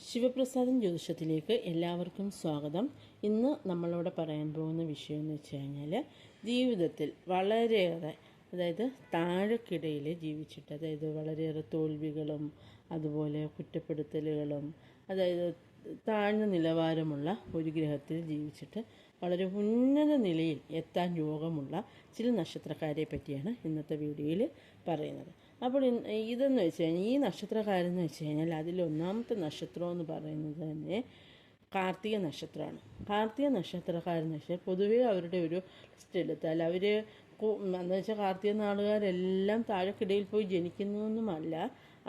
ശിവപ്രസാദൻ ജ്യോതിഷത്തിലേക്ക് എല്ലാവർക്കും സ്വാഗതം. ഇന്ന് നമ്മളിവിടെ പറയാൻ പോകുന്ന വിഷയം എന്ന് വെച്ച് കഴിഞ്ഞാൽ, ജീവിതത്തിൽ വളരെയേറെ താഴെക്കിടയിൽ ജീവിച്ചിട്ട്, വളരെയേറെ തോൽവികളും അതുപോലെ കുറ്റപ്പെടുത്തലുകളും, താഴ്ന്ന നിലവാരമുള്ള ഒരു ഗ്രഹത്തിൽ ജീവിച്ചിട്ട് വളരെ ഉന്നത നിലയിൽ എത്താൻ യോഗമുള്ള ചില നക്ഷത്രക്കാരെ പറ്റിയാണ് ഇന്നത്തെ വീഡിയോയിൽ പറയുന്നത്. അപ്പോൾ ഇതെന്ന് വെച്ച് കഴിഞ്ഞാൽ, ഈ നക്ഷത്രക്കാരെന്ന് വെച്ച് കഴിഞ്ഞാൽ അതിലൊന്നാമത്തെ നക്ഷത്രം എന്ന് പറയുന്നത് തന്നെ കാർത്തിക നക്ഷത്രമാണ്. കാർത്തിക നക്ഷത്രക്കാരെന്ന് വെച്ചാൽ പൊതുവേ അവരുടെ ഒരു ലിസ്റ്റ് എടുത്താൽ എന്താ വെച്ചാൽ, കാർത്തിക നാളുകാരെല്ലാം താഴെക്കിടയിൽ പോയി ജനിക്കുന്നൊന്നുമല്ല.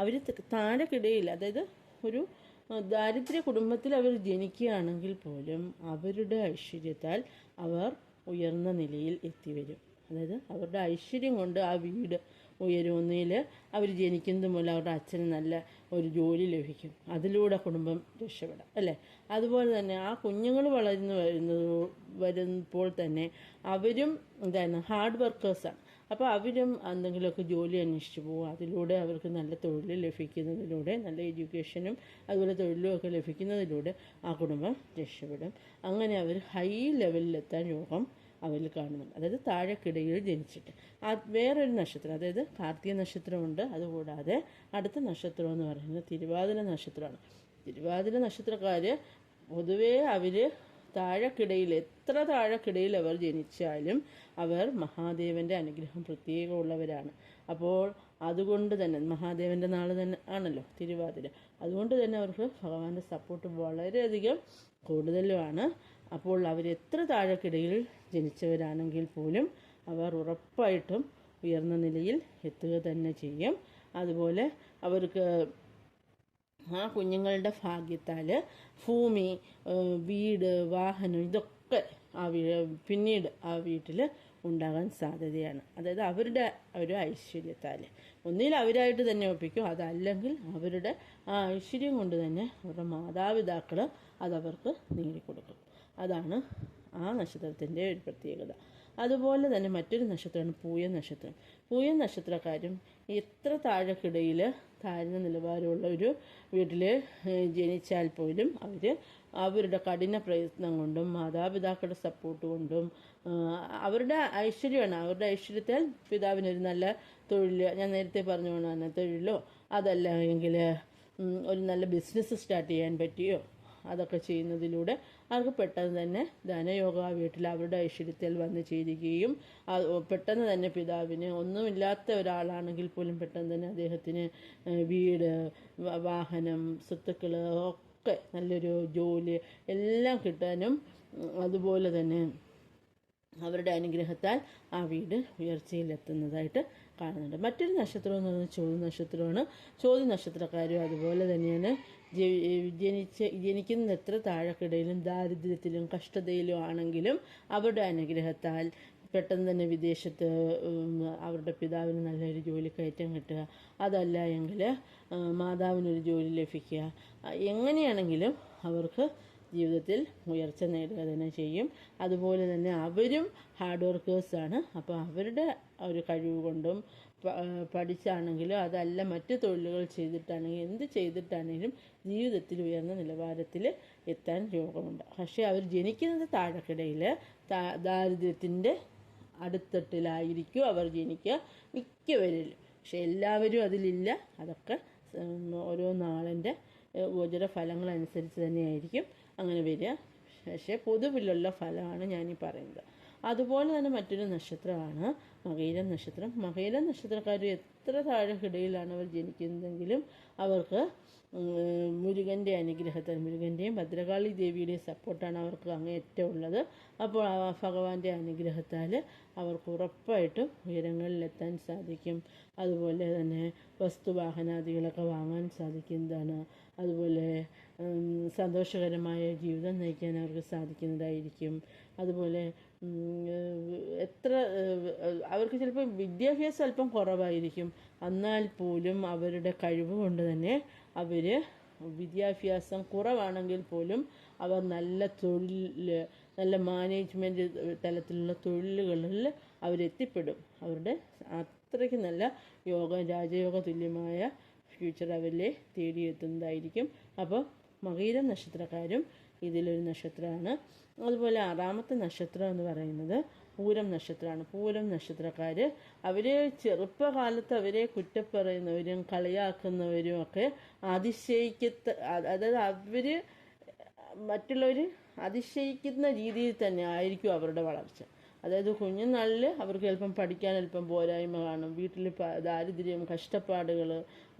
അവർ താഴെക്കിടയിൽ, ഒരു ദാരിദ്ര്യ കുടുംബത്തിൽ അവർ ജനിക്കുകയാണെങ്കിൽ പോലും അവരുടെ ഐശ്വര്യത്താൽ അവർ ഉയർന്ന നിലയിൽ എത്തിവരും. അവരുടെ ഐശ്വര്യം കൊണ്ട് ആ വീട് ഉയരുന്നതിൽ അവർ ജനിക്കുന്നത് മൂലം അവരുടെ അച്ഛന് നല്ല ഒരു ജോലി ലഭിക്കും, അതിലൂടെ കുടുംബം രക്ഷപ്പെടാം, അല്ലേ? അതുപോലെ തന്നെ ആ കുഞ്ഞുങ്ങൾ വരുമ്പോൾ തന്നെ അവരും ഹാർഡ് വർക്കേഴ്സാണ്. അപ്പോൾ അവരും എന്തെങ്കിലുമൊക്കെ ജോലി അന്വേഷിച്ച് പോകും. അതിലൂടെ അവർക്ക് നല്ല തൊഴിൽ ലഭിക്കുന്നതിലൂടെ, നല്ല എഡ്യൂക്കേഷനും അതുപോലെ തൊഴിലും ഒക്കെ ലഭിക്കുന്നതിലൂടെ ആ കുടുംബം രക്ഷപ്പെടും. അങ്ങനെ അവർ ഹൈ ലെവലിലെത്താൻ യോഗം അവരിൽ കാണുന്നുണ്ട്. താഴെക്കിടയിൽ ജനിച്ചിട്ട് വേറൊരു നക്ഷത്രം, കാർത്തിക നക്ഷത്രമുണ്ട്. അതുകൂടാതെ അടുത്ത നക്ഷത്രം എന്ന് പറയുന്നത് തിരുവാതിര നക്ഷത്രമാണ്. തിരുവാതിര നക്ഷത്രക്കാർ പൊതുവേ അവർ താഴെക്കിടയിൽ, എത്ര താഴെക്കിടയിൽ അവർ ജനിച്ചാലും അവർ മഹാദേവൻ്റെ അനുഗ്രഹം പ്രത്യേകമുള്ളവരാണ്. അപ്പോൾ അതുകൊണ്ട് തന്നെ മഹാദേവൻ്റെ നാൾ തന്നെ ആണല്ലോ തിരുവാതിര. അതുകൊണ്ട് തന്നെ അവർക്ക് ഭഗവാന്റെ സപ്പോർട്ട് വളരെയധികം കൂടുതലുമാണ്. അപ്പോൾ അവരെത്ര താഴെക്കിടയിൽ ജനിച്ചവരാണെങ്കിൽ പോലും അവർ ഉറപ്പായിട്ടും ഉയർന്ന നിലയിൽ എത്തുക തന്നെ ചെയ്യും. അതുപോലെ അവർക്ക് ആ കുഞ്ഞുങ്ങളുടെ ഭാഗ്യത്താൽ ഭൂമി, വീട്, വാഹനം ഇതൊക്കെ പിന്നീട് ആ വീട്ടിൽ ഉണ്ടാകാൻ സാധ്യതയാണ്. അവരുടെ ഒരു ഐശ്വര്യത്താൽ ഒന്നിൽ അവരായിട്ട് തന്നെ ഒപ്പിക്കും, അതല്ലെങ്കിൽ അവരുടെ ആ ഐശ്വര്യം കൊണ്ട് തന്നെ അവരുടെ മാതാപിതാക്കൾ അതവർക്ക് നേടിക്കൊടുക്കും. അതാണ് ആ നക്ഷത്രത്തിൻ്റെ ഒരു പ്രത്യേകത. അതുപോലെ തന്നെ മറ്റൊരു നക്ഷത്രമാണ് പൂയം നക്ഷത്രം. പൂയം നക്ഷത്രക്കാരും എത്ര താഴെക്കിടയിൽ താഴ്ന്ന നിലവാരമുള്ള ഒരു വീട്ടിൽ ജനിച്ചാൽ പോലും അവരുടെ കഠിന പ്രയത്നം കൊണ്ടും മാതാപിതാക്കളുടെ സപ്പോർട്ട് കൊണ്ടും അവരുടെ ഐശ്വര്യമാണ്. അവരുടെ ഐശ്വര്യത്താൽ പിതാവിനൊരു നല്ല തൊഴിൽ, ഞാൻ നേരത്തെ പറഞ്ഞു തന്നെ തൊഴിലോ അതല്ല എങ്കിൽ ഒരു നല്ല ബിസിനസ് സ്റ്റാർട്ട് ചെയ്യാൻ പറ്റിയോ അതൊക്കെ ചെയ്യുന്നതിലൂടെ അവർക്ക് പെട്ടെന്ന് തന്നെ ധനയോഗ വീട്ടിൽ അവരുടെ ഐശ്വര്യത്തിൽ വന്ന് ചേരുകയും പെട്ടെന്ന് തന്നെ പിതാവിന് ഒന്നുമില്ലാത്ത ഒരാളാണെങ്കിൽ പോലും പെട്ടെന്ന് തന്നെ അദ്ദേഹത്തിന് വീട്, വാഹനം, സ്വത്തുക്കൾ ഒക്കെ നല്ലൊരു ജോലി എല്ലാം കിട്ടാനും അതുപോലെ തന്നെ അവരുടെ അനുഗ്രഹത്താൽ ആ വീട് ഉയർച്ചയിലെത്തുന്നതായിട്ട് കാണുന്നുണ്ട്. മറ്റൊരു നക്ഷത്രം എന്ന് പറയുന്നത് ചോതി നക്ഷത്രമാണ്. ചോതി നക്ഷത്രക്കാരും അതുപോലെ തന്നെയാണ്. ജനിക്കുന്ന എത്ര താഴെക്കിടയിലും ദാരിദ്ര്യത്തിലും കഷ്ടതയിലും ആണെങ്കിലും അവരുടെ അനുഗ്രഹത്താൽ പെട്ടെന്ന് തന്നെ വിദേശത്ത് അവരുടെ പിതാവിന് നല്ലൊരു ജോലി കയറ്റം കിട്ടുക, അതല്ല എങ്കിൽ മാതാവിനൊരു ജോലി ലഭിക്കുക, എങ്ങനെയാണെങ്കിലും അവർക്ക് ജീവിതത്തിൽ ഉയർച്ച നേടുക തന്നെ ചെയ്യും. അതുപോലെ തന്നെ അവരും ഹാർഡ് വർക്കേഴ്സാണ്. അപ്പോൾ അവരുടെ ഒരു കഴിവ് കൊണ്ടും പഠിച്ചാണെങ്കിലും അതല്ല മറ്റ് തൊഴിലുകൾ ചെയ്തിട്ടാണെങ്കിലും എന്ത് ചെയ്തിട്ടാണെങ്കിലും ജീവിതത്തിൽ ഉയർന്ന നിലവാരത്തിൽ എത്താൻ യോഗമുണ്ട്. പക്ഷേ അവർ ജനിക്കുന്നത് താഴെക്കിടയിൽ ദാരിദ്ര്യത്തിൻ്റെ അടിത്തട്ടിലായിരിക്കും അവർ ജനിക്കുക മിക്കവരിലും. പക്ഷെ എല്ലാവരും അതിലില്ല. അതൊക്കെ ഓരോ നാളിൻ്റെ ഗോചര ഫലങ്ങളനുസരിച്ച് തന്നെയായിരിക്കും അങ്ങനെ വരിക. പക്ഷേ പൊതുവിലുള്ള ഫലമാണ് ഞാനീ പറയുന്നത്. അതുപോലെ തന്നെ മറ്റൊരു നക്ഷത്രമാണ് മകയിരം നക്ഷത്രം. മകയിരം നക്ഷത്രക്കാർ എത്ര താഴെക്കിടയിലാണ് അവർ ജനിക്കുന്നതെങ്കിലും അവർക്ക് മുരുകൻ്റെ അനുഗ്രഹത്താൽ, മുരുകൻ്റെയും ഭദ്രകാളി ദേവിയുടെയും സപ്പോർട്ടാണ് അവർക്ക് അങ്ങേയറ്റം ഉള്ളത്. അപ്പോൾ ഭഗവാന്റെ അനുഗ്രഹത്താൽ അവർക്ക് ഉറപ്പായിട്ടും ഉയരങ്ങളിലെത്താൻ സാധിക്കും. അതുപോലെ തന്നെ വസ്തുവാഹനാദികളൊക്കെ വാങ്ങാൻ സാധിക്കുന്നതാണ്. അതുപോലെ സന്തോഷകരമായ ജീവിതം നയിക്കാൻ അവർക്ക് സാധിക്കുന്നതായിരിക്കും. അതുപോലെ അവർക്ക് ചിലപ്പോൾ വിദ്യാഭ്യാസം അല്പം കുറവായിരിക്കും, എന്നാൽ പോലും അവരുടെ കഴിവ് കൊണ്ട് തന്നെ അവർ വിദ്യാഭ്യാസം കുറവാണെങ്കിൽ പോലും അവർ നല്ല തൊഴിൽ, നല്ല മാനേജ്മെൻറ്റ് തലത്തിലുള്ള തൊഴിലുകളിൽ അവരെത്തിപ്പെടും. അവരുടെ അത്രയ്ക്ക് നല്ല രാജയോഗ തുല്യമായ ഫ്യൂച്ചർ അവരെ തേടിയെത്തുന്നതായിരിക്കും. അപ്പോൾ മകയിരം നക്ഷത്രക്കാരും ഇതിലൊരു നക്ഷത്രമാണ്. അതുപോലെ 6ാമത്തെ നക്ഷത്രം എന്ന് പറയുന്നത് പൂരം നക്ഷത്രമാണ്. പൂരം നക്ഷത്രക്കാർ അവർ ചെറുപ്പകാലത്ത് അവരെ കുറ്റപ്പറയുന്നവരും കളിയാക്കുന്നവരും ഒക്കെ അതായത് അവർ മറ്റുള്ളവർ അതിശയിക്കുന്ന രീതിയിൽ തന്നെ ആയിരിക്കും അവരുടെ വളർച്ച. അതായത് കുഞ്ഞുനാളിൽ അവർക്ക് ചിലപ്പം പഠിക്കാൻ അല്പം പോരായ്മ കാണും, വീട്ടിൽ ദാരിദ്ര്യം, കഷ്ടപ്പാടുകൾ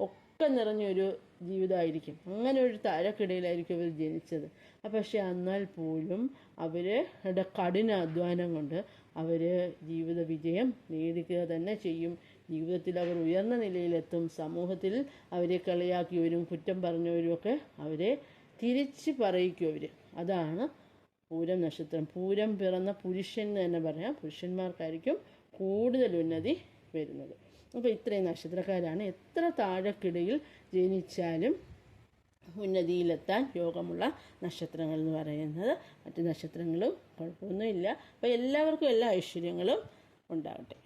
ഒക്കെ നിറഞ്ഞൊരു ജീവിതമായിരിക്കും. അങ്ങനെ ഒരു താരക്കിടയിലായിരിക്കും അവർ ജനിച്ചത്. പക്ഷെ എന്നാൽ പോലും അവരുടെ കഠിനാധ്വാനം കൊണ്ട് അവർ ജീവിത വിജയം നേടുക തന്നെ ചെയ്യും. ജീവിതത്തിൽ അവർ ഉയർന്ന നിലയിലെത്തും. സമൂഹത്തിൽ അവരെ കളിയാക്കിയവരും കുറ്റം പറഞ്ഞവരും ഒക്കെ അവരെ തിരിച്ച് പറയിക്കും അവർ. അതാണ് പൂരം നക്ഷത്രം. പൂരം പിറന്ന പുരുഷൻ എന്ന് തന്നെ പറയാം. പുരുഷന്മാർക്കായിരിക്കും കൂടുതൽ ഉന്നതി വരുന്നത്. അപ്പോൾ ഇത്രയും നക്ഷത്രക്കാരാണ് എത്ര താഴെക്കിടയിൽ ജനിച്ചാലും ഉന്നതിയിലെത്താൻ യോഗമുള്ള നക്ഷത്രങ്ങൾ എന്ന് പറയുന്നത്. മറ്റ് നക്ഷത്രങ്ങളും കുഴപ്പമൊന്നുമില്ല. അപ്പോൾ എല്ലാവർക്കും എല്ലാ ഐശ്വര്യങ്ങളും ഉണ്ടാകട്ടെ.